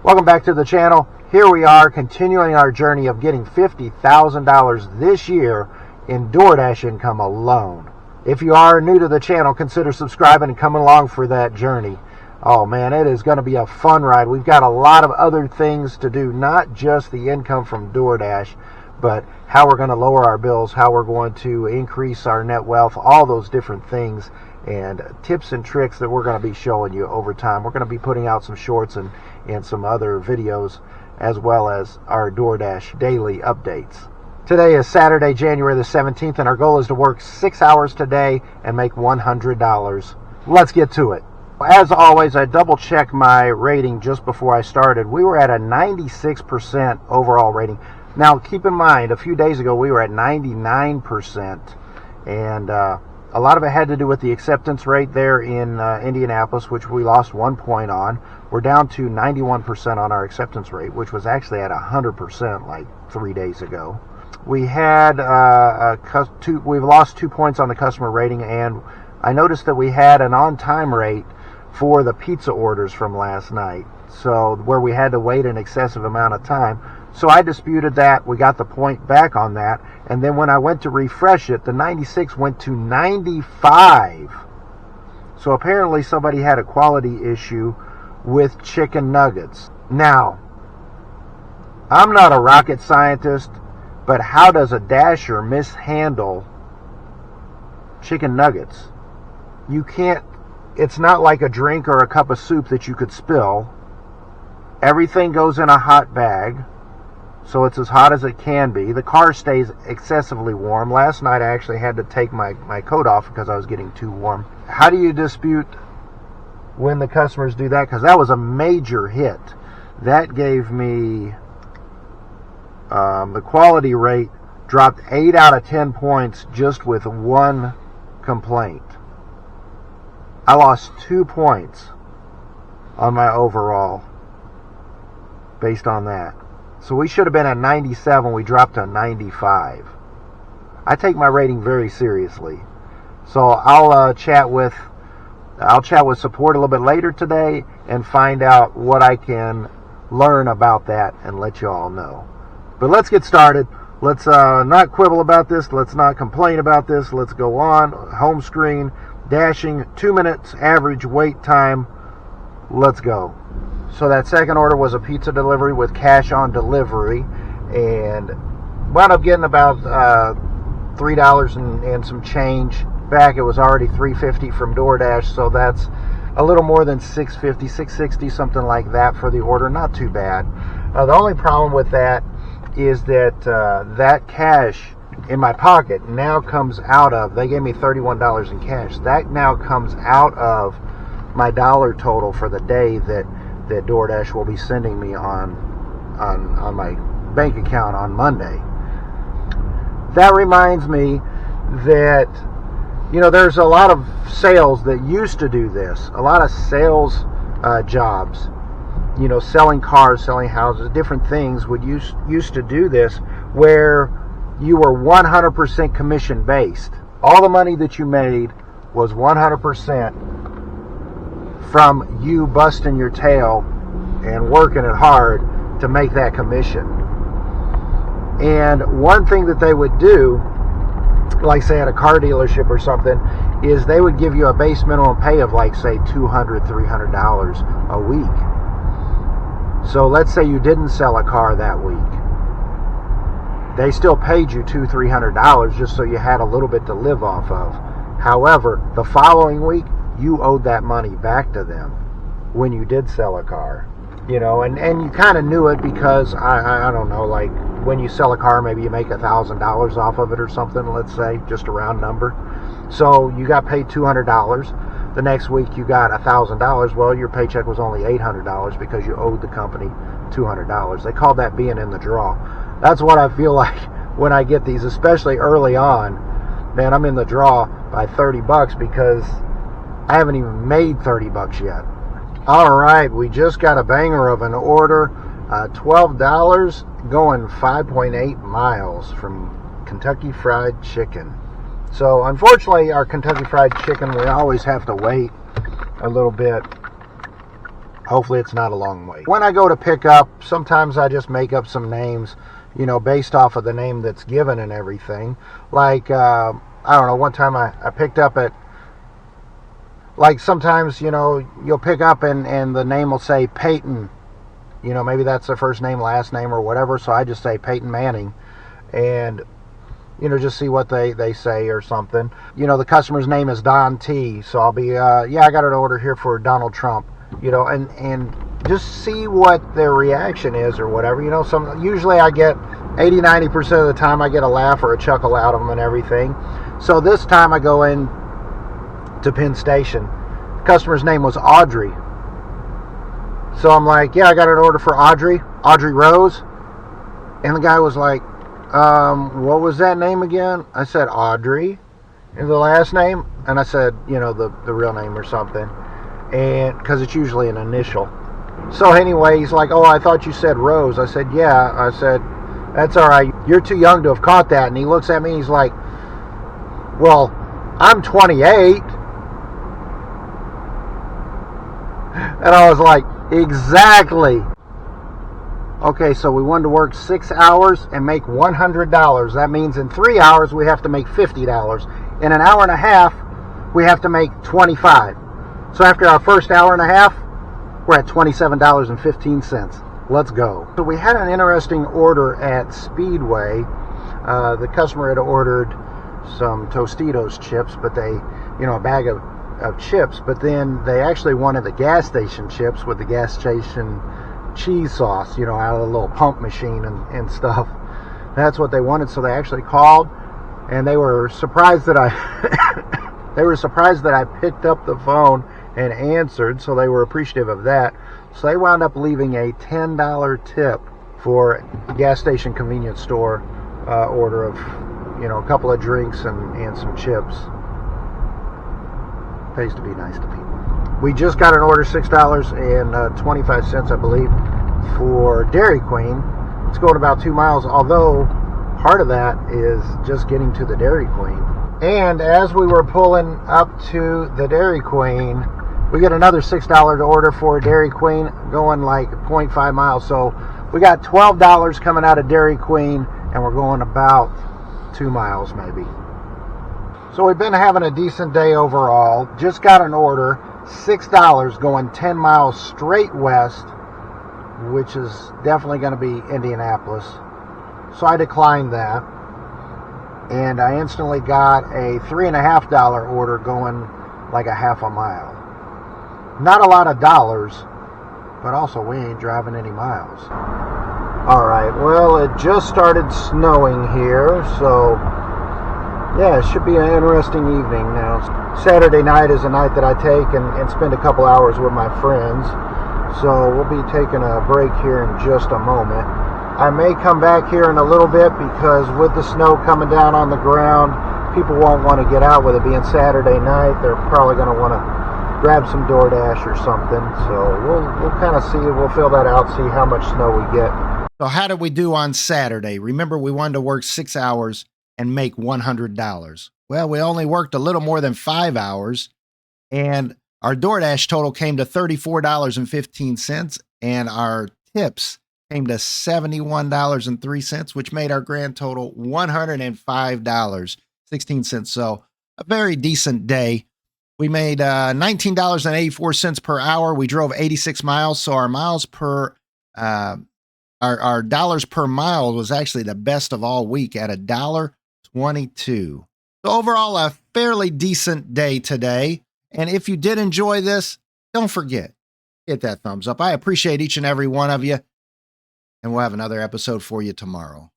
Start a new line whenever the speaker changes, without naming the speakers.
Welcome back to the channel. Here we are continuing our journey of getting $50,000 this year in Doordash income alone. If you are new to the channel, consider subscribing and coming along for that journey. Oh man, it is going to be a fun ride. We've got a lot of other things to do, not just the income from Doordash, but how we're going to lower our bills, how we're going to increase our net wealth, all those different things and tips and tricks that we're going to be showing you over time. We're going to be putting out some shorts and some other videos, as well as our Doordash daily updates. Today is Saturday, January the 17th, and our goal is to work 6 hours today and make $100. Let's get to it. As always, I double checked my rating just before I started. We were at a 96% overall rating. Now, keep in mind, a few days ago we were at 99%, and a lot of it had to do with the acceptance rate there in Indianapolis, which we lost 1 point on. We're down to 91% on our acceptance rate, which was actually at 100% like 3 days ago. We had we've lost 2 points on the customer rating, and I noticed that we had an on-time rate for the pizza orders from last night, so where we had to wait an excessive amount of time. So I disputed that. We got the point back on that. And then when I went to refresh it, the 96 went to 95. So apparently somebody had a quality issue with chicken nuggets. Now, I'm not a rocket scientist, but how does a dasher mishandle chicken nuggets? You can't, it's not like a drink or a cup of soup that you could spill. Everything goes in a hot bag, so it's as hot as it can be. The car stays excessively warm. Last night I actually had to take my coat off because I was getting too warm. How do you dispute when the customers do that? Because that was a major hit. That gave me, the quality rate dropped 8 out of 10 points just with one complaint. I lost 2 points on my overall based on that. So we should have been at 97. We dropped to 95. I take my rating very seriously. So I'll chat with support a little bit later today and find out what I can learn about that and let you all know. But let's get started. Let's not quibble about this. Let's not complain about this. Let's go on. Home screen, dashing, 2 minutes average wait time. Let's go. So that second order was a pizza delivery with cash on delivery, and wound up getting about $3 and some change back. It was already $3.50 from Doordash, so that's a little more than $6.50, $6.60, something like that for the order. Not too bad. The only problem with that is that that cash in my pocket now comes out of, they gave me $31 in cash. That now comes out of my dollar total for the day that Doordash will be sending me on my bank account on Monday. That reminds me that, you know, there's a lot of sales that used to do this. A lot of sales jobs, you know, selling cars, selling houses, different things would used to do this, where you were 100% commission based. All the money that you made was 100% from you busting your tail and working it hard to make that commission. And one thing that they would do, like say at a car dealership or something, is they would give you a base minimum pay of like say $200, $300 a week. So let's say you didn't sell a car that week. They still paid you $200, $300 just so you had a little bit to live off of. However, the following week, you owed that money back to them when you did sell a car, you know, and you kind of knew it because I don't know, like when you sell a car, maybe you make $1,000 off of it or something, let's say, just a round number. So you got paid $200. The next week you got $1,000. Well, your paycheck was only $800 because you owed the company $200. They called that being in the draw. That's what I feel like when I get these, especially early on. Man, I'm in the draw by $30 because I haven't even made $30 yet. All right, we just got a banger of an order. $12 going 5.8 miles from Kentucky Fried Chicken. So unfortunately, our Kentucky Fried Chicken, we always have to wait a little bit Hopefully it's not a long wait. When I go to pick up, sometimes I just make up some names, based off of the name that's given and everything. Like, I don't know, one time I picked up at, like sometimes, you'll pick up and the name will say Peyton. Maybe that's their first name, last name, or whatever. So I just say Peyton Manning. And, just see what they say or something. The customer's name is Don T. So I'll be, I got an order here for Donald Trump. And just see what their reaction is or whatever. Usually I get 80-90% of the time I get a laugh or a chuckle out of them and everything. So this time I go in to Penn Station. The customer's name was Audrey. So I'm like, yeah, I got an order for Audrey Rose. And the guy was like, what was that name again? I said Audrey. And the last name? And I said, the real name or something. And because it's usually an initial. So anyway, he's like, oh, I thought you said Rose. I said, yeah. I said, that's all right. You're too young to have caught that. And he looks at me and he's like, well, I'm 28. And I was like, exactly. Okay, so we wanted to work 6 hours and make $100. That means in 3 hours we have to make $50. In an hour and a half, we have to make $25. So after our first hour and a half, we're at $27.15. Let's go. So we had an interesting order at Speedway. The customer had ordered some Tostitos chips, but a bag of chips, but then they actually wanted the gas station chips with the gas station cheese sauce, out of the little pump machine and stuff. That's what they wanted. So they actually called, and they were surprised that I picked up the phone and answered, so they were appreciative of that. So they wound up leaving a $10 tip for a gas station convenience store order of, a couple of drinks and some chips. Pays to be nice to people. We just got an order, $6.25, I believe, for Dairy Queen. It's going about 2 miles, although part of that is just getting to the Dairy Queen. And as we were pulling up to the Dairy Queen, we get another $6 order for Dairy Queen going like 0.5 miles. So we got $12 coming out of Dairy Queen, and we're going about 2 miles maybe. So we've been having a decent day overall. Just got an order, $6 going 10 miles straight west, which is definitely going to be Indianapolis. So I declined that. And I instantly got a $3.50 order going like a half a mile. Not a lot of dollars, but also we ain't driving any miles. Alright, well, it just started snowing here, so yeah, it should be an interesting evening now. Saturday night is a night that I take and spend a couple hours with my friends. So we'll be taking a break here in just a moment. I may come back here in a little bit because with the snow coming down on the ground, people won't want to get out with it being Saturday night. They're probably going to want to grab some Doordash or something. So we'll kind of see. We'll fill that out, see how much snow we get. So how did we do on Saturday? Remember, we wanted to work 6 hours and make $100. Well, we only worked a little more than 5 hours, and our DoorDash total came to $34.15, and our tips came to $71.03, which made our grand total $105.16. So a very decent day. We made $19.84 per hour. We drove 86 miles, so our miles per our dollars per mile was actually the best of all week at $1.22. So overall, a fairly decent day today. And if you did enjoy this, don't forget, hit that thumbs up. I appreciate each and every one of you. And we'll have another episode for you tomorrow.